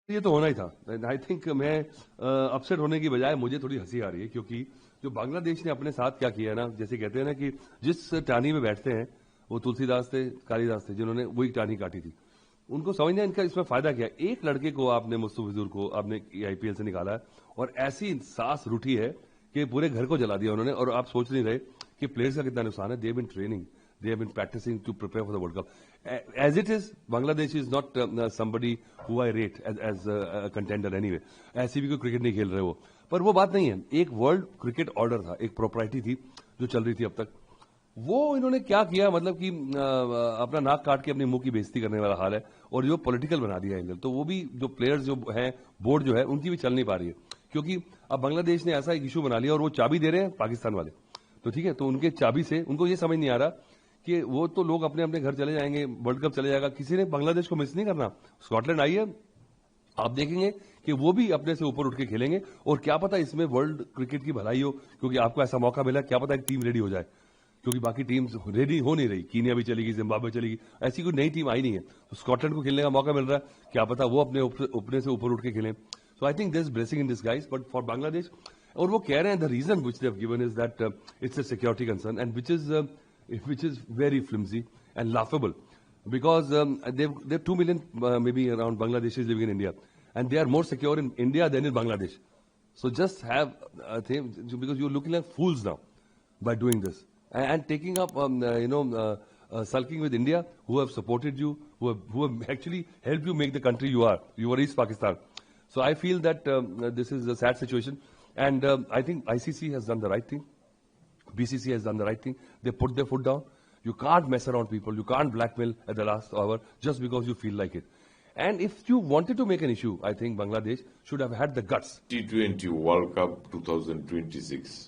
ये तो होना ही था। आई थिंक मैं अपसेट होने की बजाय मुझे थोड़ी हंसी आ रही है, क्योंकि जो बांग्लादेश ने अपने साथ क्या किया है ना, जैसे कहते हैं ना कि जिस टानी में बैठते हैं वो तुलसीदास थे, कालिदास थे, जिन्होंने वही टानी काटी थी। उनको समझना इनका इसमें फायदा क्या है। एक लड़के को आपने, मुस्तफिजुर को आपने आईपीएल से निकाला है और ऐसी सांस रूठी है कि पूरे घर को जला दिया उन्होंने। और आप सोच नहीं रहे कि प्लेयर्स का कितना नुकसान है। They have been training, they have been practicing to prepare for the World Cup. As it is, Bangladesh is not somebody who I rate as a contender anyway. ऐसी भी कोई क्रिकेट नहीं खेल रहे वो, पर वो बात नहीं है। एक वर्ल्ड क्रिकेट ऑर्डर था, एक प्रोपराइटी थी जो चल रही थी अब तक। वो इन्होंने क्या किया, मतलब कि अपना नाक काट के अपने मुंह की बेइज्जती करने वाला हाल है और जो पॉलिटिकल बना दिया एंगल। तो वो भी जो प्लेयर्स जो है, बोर्ड जो है, उनकी भी चल नहीं पा रही है, क्योंकि अब बांग्लादेश ने ऐसा एक इशू बना लिया और वो चाबी दे रहे हैं पाकिस्तान वाले। तो ठीक है, तो उनके चाबी से उनको ये समझ नहीं आ रहा कि वो तो लोग अपने अपने घर चले जाएंगे, वर्ल्ड कप चले जाएगा, किसी ने बांग्लादेश को मिस नहीं करना। स्कॉटलैंड आई है, आप देखेंगे कि वो भी अपने से ऊपर उठ के खेलेंगे और क्या पता इसमें वर्ल्ड क्रिकेट की भलाई हो, क्योंकि आपको ऐसा मौका मिला, क्या पता एक टीम रेडी हो जाए, क्योंकि बाकी टीम्स रेडी हो नहीं रही। कीनिया भी चलेगी, जिम्बाब्वे चलेगी, ऐसी कोई नई टीम आई नहीं है। तो स्कॉटलैंड को खेलने का मौका मिल रहा है, क्या पता वो अपने से ऊपर उठ के खेलें। So I think this blessing in this guys, but for Bangladesh. और वो कह रहे हैं the reason which they have given is that it's a security concern, and which is very flimsy and laughable, because there are 2 million maybe around Bangladeshis living in India, and they are more secure in India than in Bangladesh. So just have a thing, because you're looking like fools now by doing this and taking up sulking with India, who have supported you, who have actually helped you make the country you are. You are East Pakistan. So I feel that this is a sad situation, and I think ICC has done the right thing. BCC has done the right thing. They put their foot down. You can't mess around people. You can't blackmail at the last hour just because you feel like it. And if you wanted to make an issue, I think Bangladesh should have had the guts. T20 World Cup 2026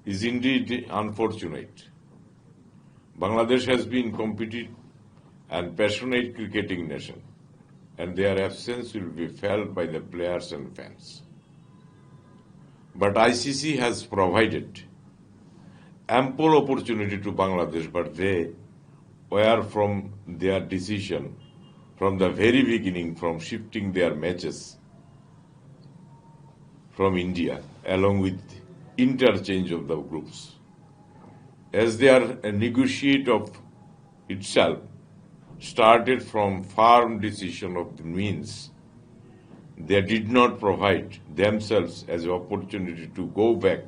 is indeed unfortunate. Bangladesh has been competitive and passionate cricketing nation, and their absence will be felt by the players and fans. But ICC has provided ample opportunity to Bangladesh, but they were from their decision from the very beginning, from shifting their matches from India along with interchange of the groups. As their negotiate of itself started from firm decision of the means, they did not provide themselves as an opportunity to go back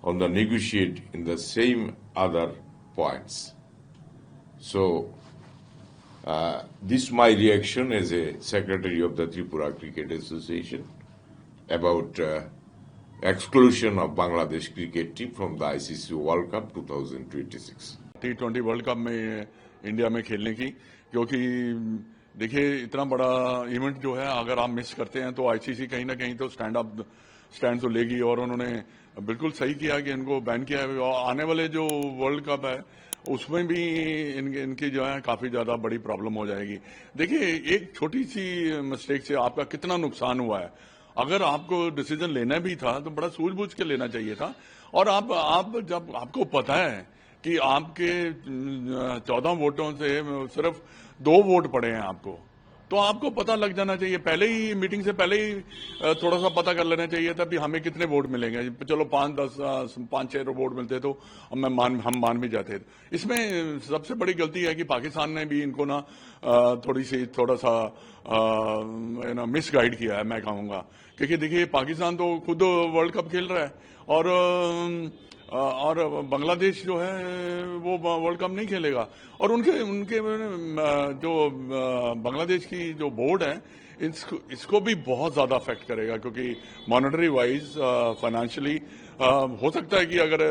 on the negotiate in the same other points. So this my reaction as a secretary of the Tripura Cricket Association about exclusion of Bangladesh cricket team from the ICC World Cup 2026. T20 world cup में India में खेलने की, क्योंकि देखिए इतना बड़ा event जो है अगर आप मिस करते हैं तो आईसीसी कहीं ना कहीं तो स्टैंड तो लेगी, और उन्होंने बिल्कुल सही किया कि इनको बैन किया है। और आने वाले जो वर्ल्ड कप है उसमें भी इनकी जो है काफी ज्यादा बड़ी प्रॉब्लम हो जाएगी। देखिए एक छोटी सी मिस्टेक से आपका कितना नुकसान हुआ है। अगर आपको डिसीजन लेना भी था तो बड़ा सूझबूझ के लेना चाहिए था। और आप जब आपको पता है कि आपके 14 वोटों से सिर्फ 2 वोट पड़े हैं आपको, तो आपको पता लग जाना चाहिए पहले ही, मीटिंग से पहले ही थोड़ा सा पता कर लेना चाहिए था कि हमें कितने वोट मिलेंगे। चलो 5-6 वोट मिलते तो हम मान भी जाते। इसमें सबसे बड़ी गलती है कि पाकिस्तान ने भी इनको ना थोड़ा सा मिस गाइड किया है, मैं कहूंगा। क्योंकि देखिए पाकिस्तान तो खुद वर्ल्ड कप खेल रहा है और बांग्लादेश जो है वो वर्ल्ड कप नहीं खेलेगा। और उनके जो बांग्लादेश की जो बोर्ड है इसको भी बहुत ज्यादा अफेक्ट करेगा, क्योंकि मॉनेटरी वाइज फाइनेंशियली हो सकता है कि अगर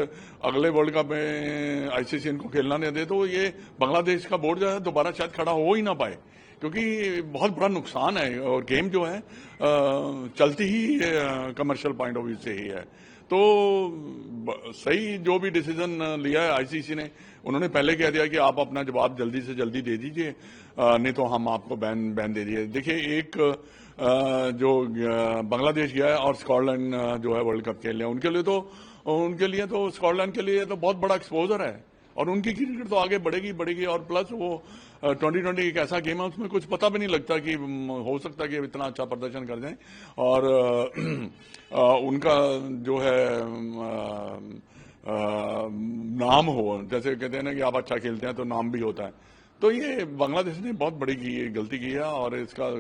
अगले वर्ल्ड कप में आईसीसी इनको खेलना नहीं दे तो ये बांग्लादेश का बोर्ड जो है दोबारा शायद खड़ा हो ही ना पाए, क्योंकि बहुत बड़ा नुकसान है। और गेम जो है चलती ही कमर्शियल पॉइंट ऑफ व्यू से ही है। तो सही जो भी डिसीजन लिया है आईसीसी ने, उन्होंने पहले कह दिया कि आप अपना जवाब जल्दी से जल्दी दे दीजिए, नहीं तो हम आपको बैन दे दिए। देखिए एक जो बांग्लादेश गया है और स्कॉटलैंड जो है वर्ल्ड कप खेल रहे हैं, उनके लिए तो स्कॉटलैंड के लिए तो बहुत बड़ा एक्सपोजर है और उनकी क्रिकेट तो आगे बढ़ेगी। और प्लस वो 2020 एक ऐसा गेम है उसमें कुछ पता भी नहीं लगता कि हो सकता है कि इतना अच्छा प्रदर्शन कर जाए और उनका जो है नाम हो, जैसे कहते हैं ना कि आप अच्छा खेलते हैं तो नाम भी होता है। तो ये बांग्लादेश ने बहुत बड़ी गलती की है और इसका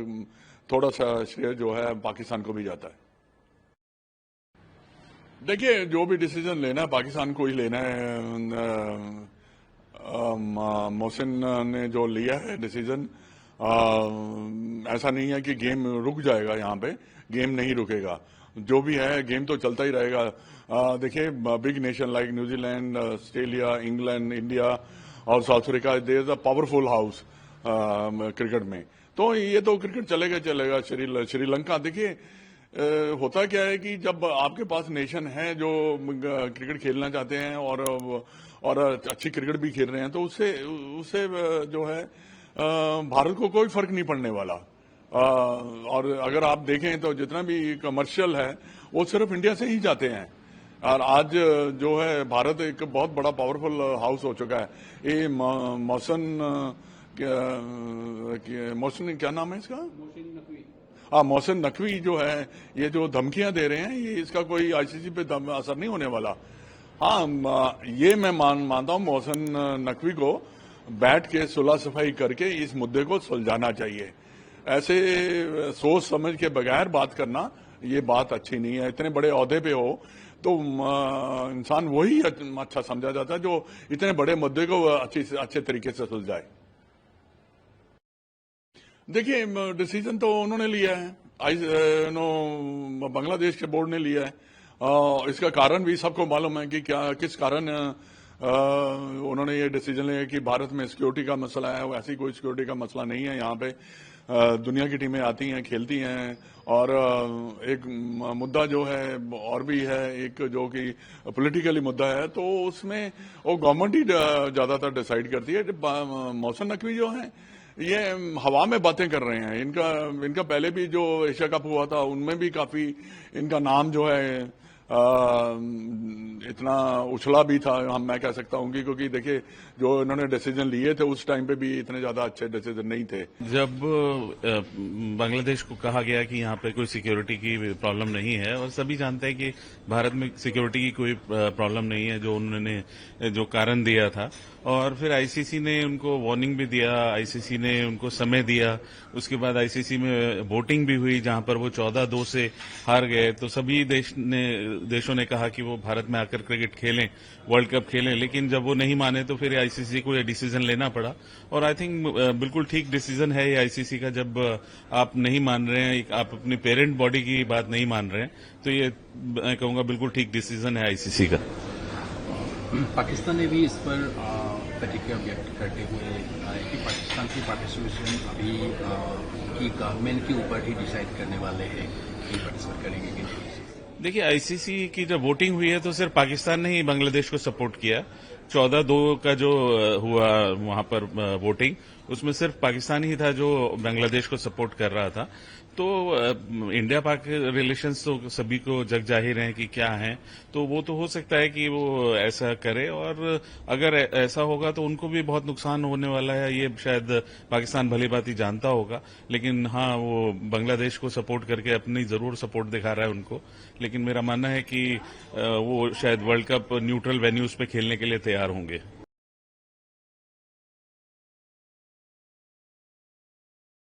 थोड़ा सा श्रेय जो है पाकिस्तान को भी जाता है। देखिए, जो भी डिसीजन लेना है पाकिस्तान को ही लेना है। मोहसिन ने जो लिया है डिसीजन, ऐसा नहीं है कि गेम रुक जाएगा। यहाँ पे गेम नहीं रुकेगा, जो भी है गेम तो चलता ही रहेगा। देखिए, big nation like New Zealand, Australia, England, India और South Africa, there is a powerful house cricket में। तो ये तो क्रिकेट चलेगा। श्रीलंका, देखिए होता क्या है कि जब आपके पास नेशन है जो क्रिकेट खेलना चाहते हैं और अच्छी क्रिकेट भी खेल रहे हैं, तो उससे जो है भारत को कोई फर्क नहीं पड़ने वाला। और अगर आप देखें तो जितना भी कमर्शियल है वो सिर्फ इंडिया से ही जाते हैं। और आज जो है भारत एक बहुत बड़ा पावरफुल हाउस हो चुका है। ये मोहसिन क्या नाम है इसका? मोहसिन नकवी जो है, ये जो धमकियां दे रहे हैं, ये इसका कोई आईसीसी पे असर नहीं होने वाला। हाँ, ये मैं मानता हूं मोहसिन नकवी को बैठ के सुलह सफाई करके इस मुद्दे को सुलझाना चाहिए। ऐसे सोच समझ के बगैर बात करना, ये बात अच्छी नहीं है। इतने बड़े ओहदे पे हो तो इंसान वही अच्छा समझा जाता है जो इतने बड़े मुद्दे को अच्छे तरीके से सुलझाए। देखिए, डिसीजन तो उन्होंने लिया है, बांग्लादेश के बोर्ड ने लिया है। इसका कारण भी सबको मालूम है कि किस कारण उन्होंने ये डिसीजन लिया कि भारत में सिक्योरिटी का मसला है। ऐसी कोई सिक्योरिटी का मसला नहीं है। यहाँ पे दुनिया की टीमें आती हैं, खेलती हैं। और एक मुद्दा जो है और भी है, एक जो कि पॉलिटिकली मुद्दा है, तो उसमें वो गवर्नमेंट ही ज्यादातर डिसाइड करती है। मोहसिन नकवी जो है ये हवा में बातें कर रहे हैं। इनका पहले भी जो एशिया कप हुआ था उनमें भी काफी इनका नाम जो है इतना उछला भी था, मैं कह सकता हूँ, क्योंकि देखिए जो इन्होंने डिसीजन लिए थे उस टाइम पे भी इतने ज्यादा अच्छे डिसीजन नहीं थे। जब बांग्लादेश को कहा गया कि यहाँ पे कोई सिक्योरिटी की प्रॉब्लम नहीं है, और सभी जानते हैं कि भारत में सिक्योरिटी की कोई प्रॉब्लम नहीं है, जो उन्होंने जो कारण दिया था, और फिर आईसीसी ने उनको वार्निंग भी दिया, आईसीसी ने उनको समय दिया। उसके बाद आईसीसी में वोटिंग भी हुई जहां पर वो 14-2 से हार गए। तो सभी देशों ने कहा कि वो भारत में आकर क्रिकेट खेलें, वर्ल्ड कप खेलें, लेकिन जब वो नहीं माने तो फिर आईसीसी को ये डिसीजन लेना पड़ा। और आई थिंक बिल्कुल ठीक डिसीजन है ये आईसीसी का। जब आप नहीं मान रहे हैं, आप अपनी पेरेंट बॉडी की बात नहीं मान रहे हैं, तो ये मैं कहूंगा बिल्कुल ठीक डिसीजन है आईसीसी का। पाकिस्तान ने भी इस पर प्रतिक्रिया व्यक्त करते हुए कि पाकिस्तान की पार्टिसिपेशन अभी की गवर्नमेंट के ऊपर ही डिसाइड करने वाले हैं कि पार्टिसिपेट करेंगे कि नहीं। देखिए, आईसीसी की जब वोटिंग हुई है तो सिर्फ पाकिस्तान ने ही बांग्लादेश को सपोर्ट किया। 14-2 का जो हुआ वहां पर वोटिंग, उसमें सिर्फ पाकिस्तान ही था जो बांग्लादेश को सपोर्ट कर रहा था। तो इंडिया पाक रिलेशंस तो सभी को जग जाहिर है कि क्या है, तो वो तो हो सकता है कि वो ऐसा करे, और अगर ऐसा होगा तो उनको भी बहुत नुकसान होने वाला है। ये शायद पाकिस्तान भली भांति जानता होगा, लेकिन हाँ, वो बांग्लादेश को सपोर्ट करके अपनी जरूर सपोर्ट दिखा रहा है उनको। लेकिन मेरा मानना है कि वो शायद वर्ल्ड कप न्यूट्रल वेन्यूज पे खेलने के लिए तैयार होंगे।